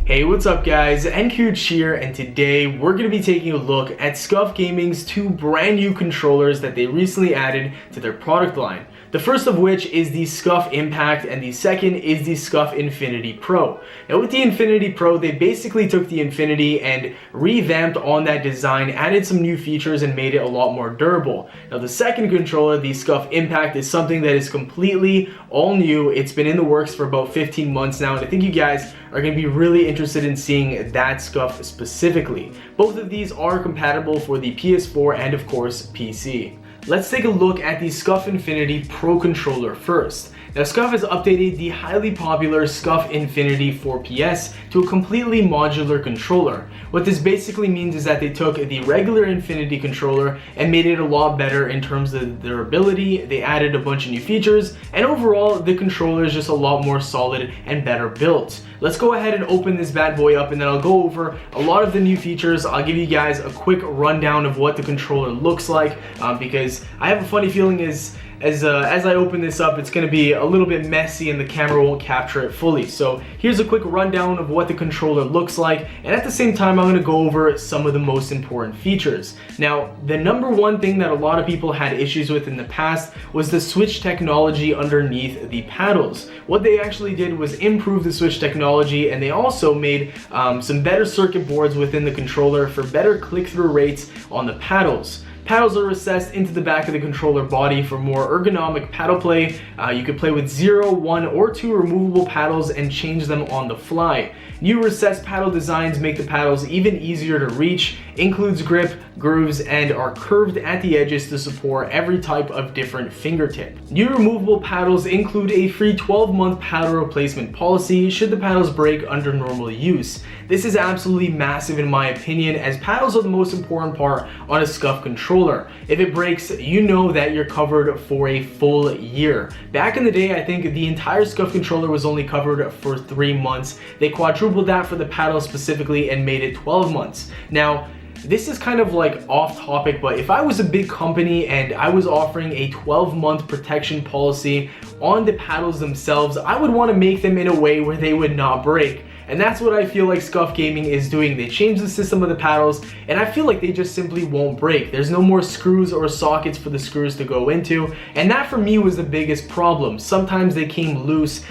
Hey, what's up guys? nKuch here, and today we're going to be taking a look at Scuf Gaming's two brand new controllers that they recently added to their product line. The first of which is the Scuf Impact, and the second is the Scuf Infinity Pro. Now with the Infinity Pro, they basically took the Infinity and revamped on that design, added some new features and made it a lot more durable. Now the second controller, the Scuf Impact, is something that is completely all new. It's been in the works for about 15 months now, and I think you guys are going to be really interested in seeing that Scuf specifically. Both of these are compatible for the PS4 and of course PC. Let's take a look at the Scuf Infinity Pro controller first. Now Scuf has updated the highly popular Scuf Infinity 4PS to a completely modular controller. What this basically means is that they took the regular Infinity controller and made it a lot better in terms of durability. They added a bunch of new features, and overall the controller is just a lot more solid and better built. Let's go ahead and open this bad boy up, and then I'll go over a lot of the new features. I'll give you guys a quick rundown of what the controller looks like, because I have a funny feeling as I open this up, it's going to be a little bit messy and the camera won't capture it fully. So here's a quick rundown of what the controller looks like, and at the same time I'm going to go over some of the most important features. Now, the number one thing that a lot of people had issues with in the past was the switch technology underneath the paddles. What they actually did was improve the switch technology, and they also made some better circuit boards within the controller for better click-through rates on the paddles. Paddles are recessed into the back of the controller body for more ergonomic paddle play. You could play with 0, 1, or 2 removable paddles and change them on the fly. New recessed paddle designs make the paddles even easier to reach, includes grip, grooves, and are curved at the edges to support every type of different fingertip. New removable paddles include a free 12-month paddle replacement policy should the paddles break under normal use. This is absolutely massive in my opinion, as paddles are the most important part on a Scuf controller. If it breaks, you know that you're covered for a full year. Back in the day, I think the entire Scuf controller was only covered for 3 months. They quadrupled that for the paddle specifically and made it 12 months. Now, this is kind of like off topic, but if I was a big company and I was offering a 12-month protection policy on the paddles themselves, I would want to make them in a way where they would not break. And that's what I feel like Scuf Gaming is doing. They changed the system of the paddles, and I feel like they just simply won't break. There's no more screws or sockets for the screws to go into, and that for me was the biggest problem. Sometimes they came loose,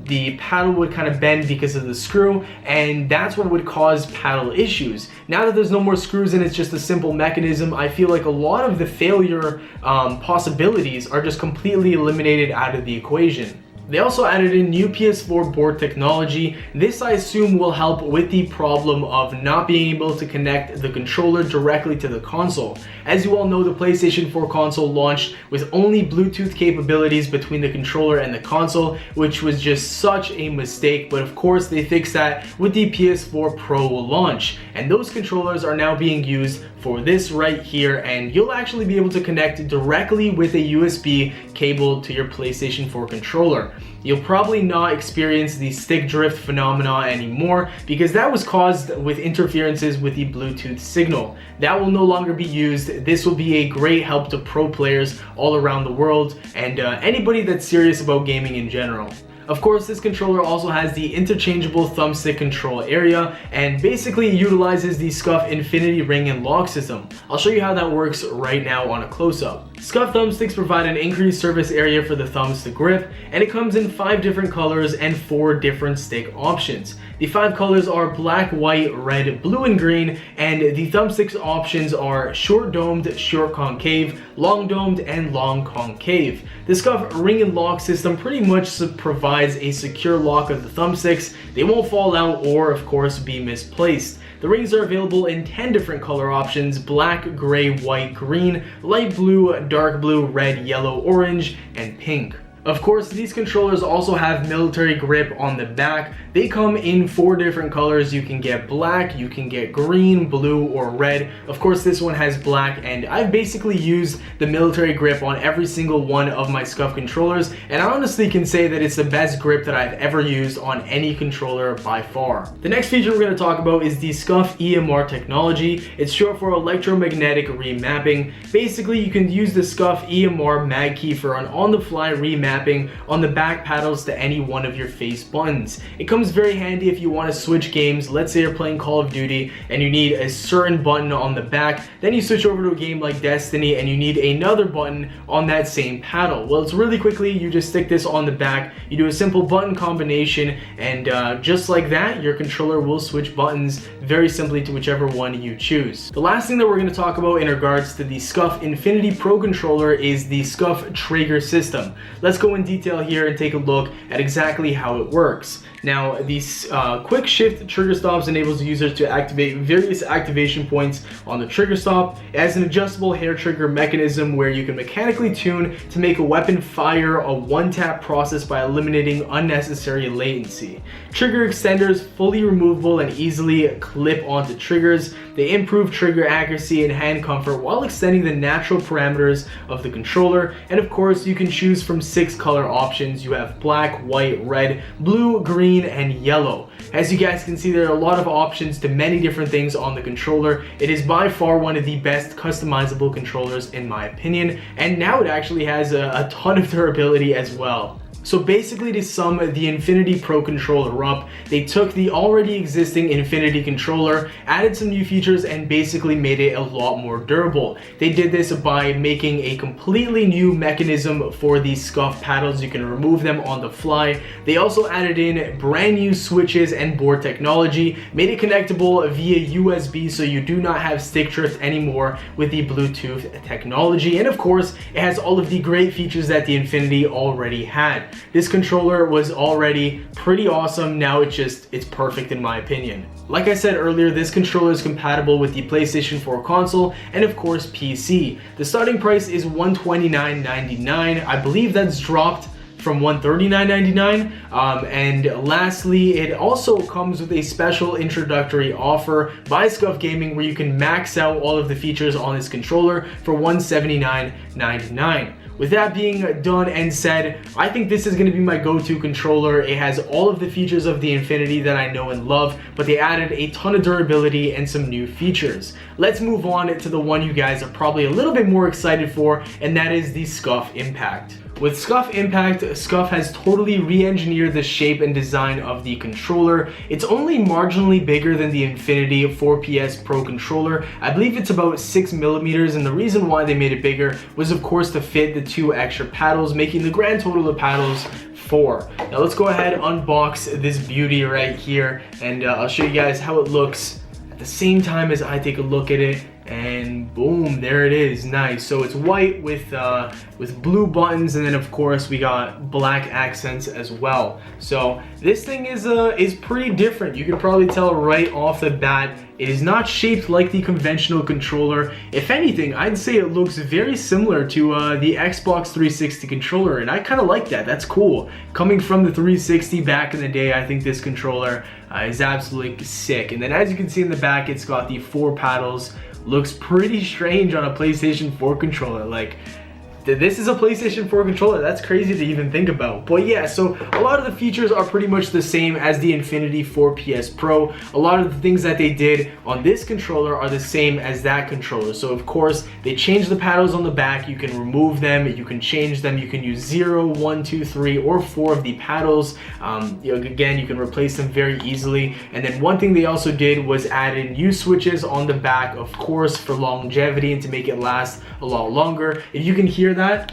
the paddle would kind of bend because of the screw, and that's what would cause paddle issues. Now that there's no more screws and it's just a simple mechanism, I feel like a lot of the failure possibilities are just completely eliminated out of the equation. They also added in new PS4 board technology. This, I assume, will help with the problem of not being able to connect the controller directly to the console. As you all know, the PlayStation 4 console launched with only Bluetooth capabilities between the controller and the console, which was just such a mistake, but of course they fixed that with the PS4 Pro launch. And those controllers are now being used for this right here, and you'll actually be able to connect directly with a USB cable to your PlayStation 4 controller. You'll probably not experience the stick drift phenomena anymore, because that was caused with interferences with the Bluetooth signal. That will no longer be used. This will be a great help to pro players all around the world, and anybody that's serious about gaming in general. Of course, this controller also has the interchangeable thumbstick control area, and basically utilizes the Scuf Infinity ring and lock system. I'll show you how that works right now on a close-up. Scuf thumbsticks provide an increased surface area for the thumbs to grip, and it comes in 5 different colors and 4 different stick options. The 5 colors are black, white, red, blue, and green, and the thumbsticks options are short domed, short concave, long domed, and long concave. The Scuf ring and lock system pretty much provides a secure lock of the thumbsticks. They won't fall out or, of course, be misplaced. The rings are available in 10 different color options: black, gray, white, green, light blue, dark blue, red, yellow, orange, and pink. Of course, these controllers also have military grip on the back. They come in 4 different colors. You can get black, you can get green, blue, or red. Of course, this one has black, and I've basically used the military grip on every single one of my Scuf controllers, and I honestly can say that it's the best grip that I've ever used on any controller by far. The next feature we're going to talk about is the Scuf EMR technology. It's short for electromagnetic remapping. Basically, you can use the Scuf EMR mag key for an on-the-fly remapping on the back paddles to any one of your face buttons. It comes very handy if you want to switch games. Let's say you're playing Call of Duty and you need a certain button on the back, then you switch over to a game like Destiny and you need another button on that same paddle. Well, it's really quickly, you just stick this on the back, you do a simple button combination, and just like that, your controller will switch buttons very simply to whichever one you choose. The last thing that we're going to talk about in regards to the Scuf Infinity Pro controller is the Scuf trigger system. Let's go in detail here and take a look at exactly how it works. Now, these quick shift trigger stops enables users to activate various activation points on the trigger stop. It has an adjustable hair trigger mechanism where you can mechanically tune to make a weapon fire a one-tap process by eliminating unnecessary latency. Trigger extenders fully removable and easily clip onto triggers. They improve trigger accuracy and hand comfort while extending the natural parameters of the controller. And of course, you can choose from 6 color options. You have black, white, red, blue, green, and yellow. As you guys can see, there are a lot of options to many different things on the controller. It is by far one of the best customizable controllers in my opinion, and now it actually has a ton of durability as well. So basically, to sum the Infinity Pro controller up, they took the already existing Infinity controller, added some new features, and basically made it a lot more durable. They did this by making a completely new mechanism for these Scuf paddles. You can remove them on the fly. They also added in brand new switches and board technology, made it connectable via USB so you do not have stick drift anymore with the Bluetooth technology. And of course, it has all of the great features that the Infinity already had. This controller was already pretty awesome. Now it's perfect in my opinion. Like I said earlier, this controller is compatible with the PlayStation 4 console and of course PC. The starting price is $129.99. I believe that's dropped from $139.99. And lastly, it also comes with a special introductory offer by Scuf Gaming where you can max out all of the features on this controller for $179.99. With that being done and said, I think this is going to be my go-to controller. It has all of the features of the Infinity that I know and love, but they added a ton of durability and some new features. Let's move on to the one you guys are probably a little bit more excited for, and that is the Scuf Impact. With Scuf Impact, Scuf has totally re-engineered the shape and design of the controller. It's only marginally bigger than the Infinity 4PS Pro controller. I believe it's about 6 millimeters, and the reason why they made it bigger was of course to fit the 2 extra paddles, making the grand total of paddles 4. Now let's go ahead and unbox this beauty right here, and I'll show you guys how it looks at the same time as I take a look at it. And boom, there it is. Nice. So it's white with blue buttons, and then of course we got black accents as well. So this thing is pretty different. You can probably tell right off the bat. It is not shaped like the conventional controller. If anything, I'd say it looks very similar to the Xbox 360 controller, and I kind of like that. That's cool. Coming from the 360 back in the day, I think this controller is absolutely sick. And then as you can see in the back, it's got the 4 paddles. Looks pretty strange on a PlayStation 4 controller. Like, this is a PlayStation 4 controller. That's crazy to even think about. But yeah, so a lot of the features are pretty much the same as the Infinity 4PS Pro. A lot of the things that they did on this controller are the same as that controller. So of course, they changed the paddles on the back. You can remove them, you can change them. You can use 0, 1, 2, 3, or 4 of the paddles. Again, you can replace them very easily. And then one thing they also did was add in new switches on the back, of course, for longevity and to make it last a lot longer. If you can hear that,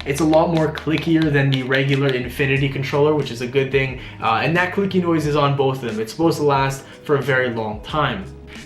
it's a lot more clickier than the regular Infinity controller, which is a good thing. And that clicky noise is on both of them. It's supposed to last for a very long time.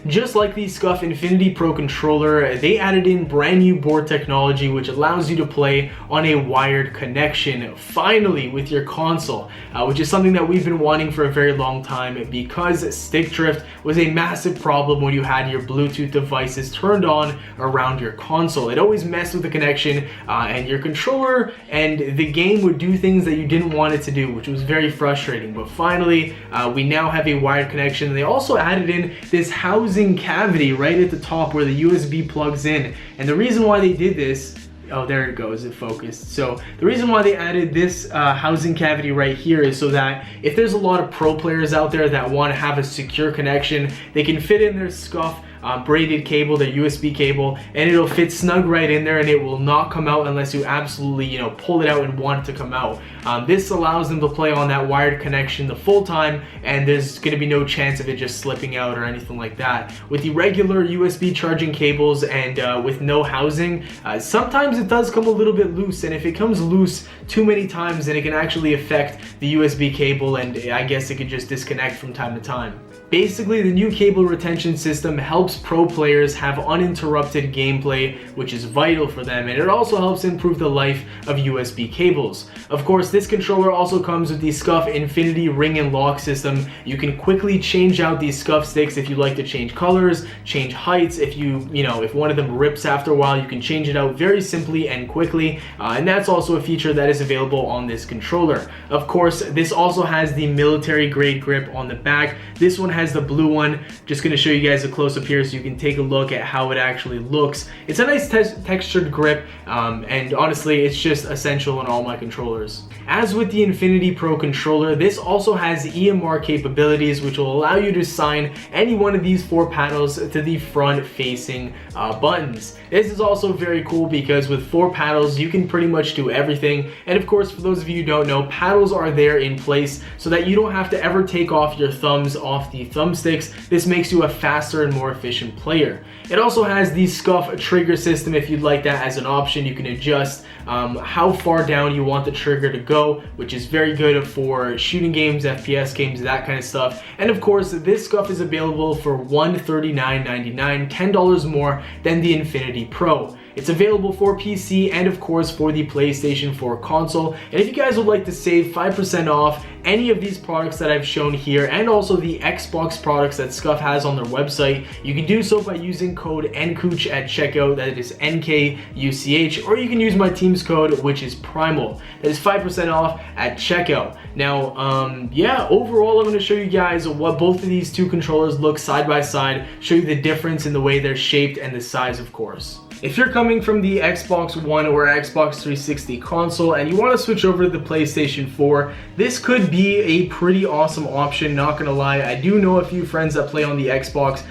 Just like the Scuf Infinity Pro controller, they added in brand new board technology which allows you to play on a wired connection, finally, with your console, which is something that we've been wanting for a very long time because stick drift was a massive problem when you had your Bluetooth devices turned on around your console. It always messed with the connection and your controller, and the game would do things that you didn't want it to do, which was very frustrating. But finally, we now have a wired connection. They also added in this housing cavity right at the top where the USB plugs in. And the reason why they did this, oh, there it goes, it focused. So the reason why they added this housing cavity right here is so that if there's a lot of pro players out there that want to have a secure connection, they can fit in their Scuf braided cable, their USB cable, and it'll fit snug right in there, and it will not come out unless you absolutely, you know, pull it out and want it to come out. This allows them to play on that wired connection the full time, and there's going to be no chance of it just slipping out or anything like that. With the regular USB charging cables and with no housing, sometimes it does come a little bit loose, and if it comes loose too many times, then it can actually affect the USB cable, and I guess it could just disconnect from time to time. Basically, the new cable retention system helps pro players have uninterrupted gameplay, which is vital for them, and it also helps improve the life of USB cables. Of course, this controller also comes with the Scuf Infinity ring and lock system. You can quickly change out these Scuf sticks if you like to change colors, change heights. If if one of them rips after a while, you can change it out very simply and quickly, and that's also a feature that is available on this controller. Of course, this also has the military grade grip on the back. This one has the blue one. Just going to show you guys a close up here so you can take a look at how it actually looks. It's a nice textured grip, and honestly, it's just essential in all my controllers. As with the Infinity Pro controller, this also has EMR capabilities, which will allow you to assign any one of these 4 paddles to the front facing buttons. This is also very cool because with 4 paddles, you can pretty much do everything. And of course, for those of you who don't know, paddles are there in place so that you don't have to ever take off your thumbs off the thumbsticks. This makes you a faster and more efficient player. It also has the Scuf trigger system. If you'd like that as an option, you can adjust how far down you want the trigger to go, which is very good for shooting games, FPS games, that kind of stuff. And of course, this Scuf is available for $139.99, $10 more than the Infinity Pro. It's available for PC and of course for the PlayStation 4 console. And if you guys would like to save 5% off any of these products that I've shown here and also the Xbox products that Scuf has on their website, you can do so by using code nKuch at checkout. That is NKUCH, or you can use my team's code, which is Primal. That is 5% off at checkout. Now, yeah, overall, I'm going to show you guys what both of these two controllers look side by side, show you the difference in the way they're shaped and the size, of course. If you're coming from the Xbox One or Xbox 360 console and you want to switch over to the PlayStation 4, this could be a pretty awesome option, not gonna lie. I do know a few friends that play on the Xbox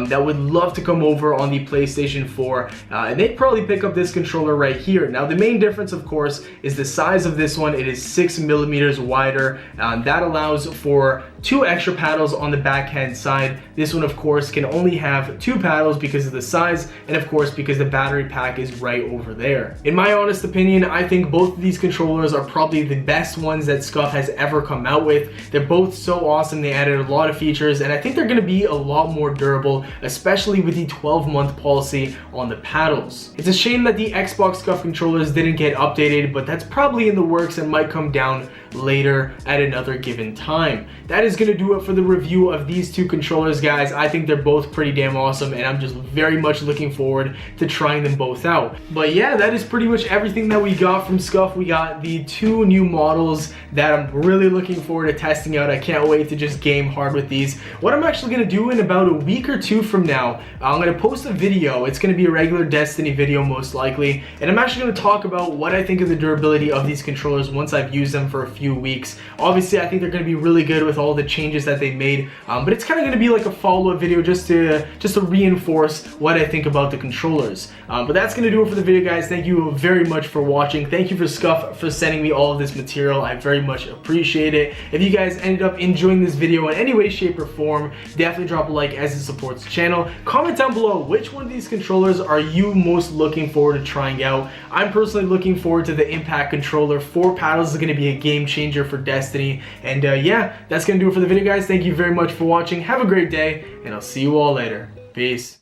that would love to come over on the PlayStation 4, and they'd probably pick up this controller right here. Now, the main difference, of course, is the size of this one. It is 6 millimeters wider. That allows for 2 extra paddles on the backhand side. This one, of course, can only have 2 paddles because of the size, and of course, because the battery pack is right over there. In my honest opinion, I think both of these controllers are probably the best ones that Scuf has ever come out with. They're both so awesome. They added a lot of features, and I think they're going to be a lot more durable, especially with the 12-month policy on the paddles. It's a shame that the Xbox Scuf controllers didn't get updated, but that's probably in the works and might come down later at another given time. That is going to do it for the review of these two controllers, guys. I think they're both pretty damn awesome, and I'm just very much looking forward to trying them both out. But yeah, that is pretty much everything that we got from Scuf. We got the 2 new models that I'm really looking forward to testing out. I can't wait to just game hard with these. What I'm actually going to do in about a week or 2 from now, I'm going to post a video. It's going to be a regular Destiny video most likely, and I'm actually going to talk about what I think of the durability of these controllers once I've used them for a few weeks. Obviously, I think they're going to be really good with all the changes that they made, but it's kind of going to be like a follow-up video just to reinforce what I think about the controllers. But that's going to do it for the video, guys. Thank you very much for watching. Thank you for Scuf for sending me all of this material. I very much appreciate it. If you guys ended up enjoying this video in any way, shape, or form, definitely drop a like as it supports the channel. Comment down below which one of these controllers are you most looking forward to trying out. I'm personally looking forward to the Impact controller. 4 paddles is going to be a game changer for Destiny. And yeah, that's going to do it for the video, guys. Thank you very much for watching. Have a great day, and I'll see you all later. Peace.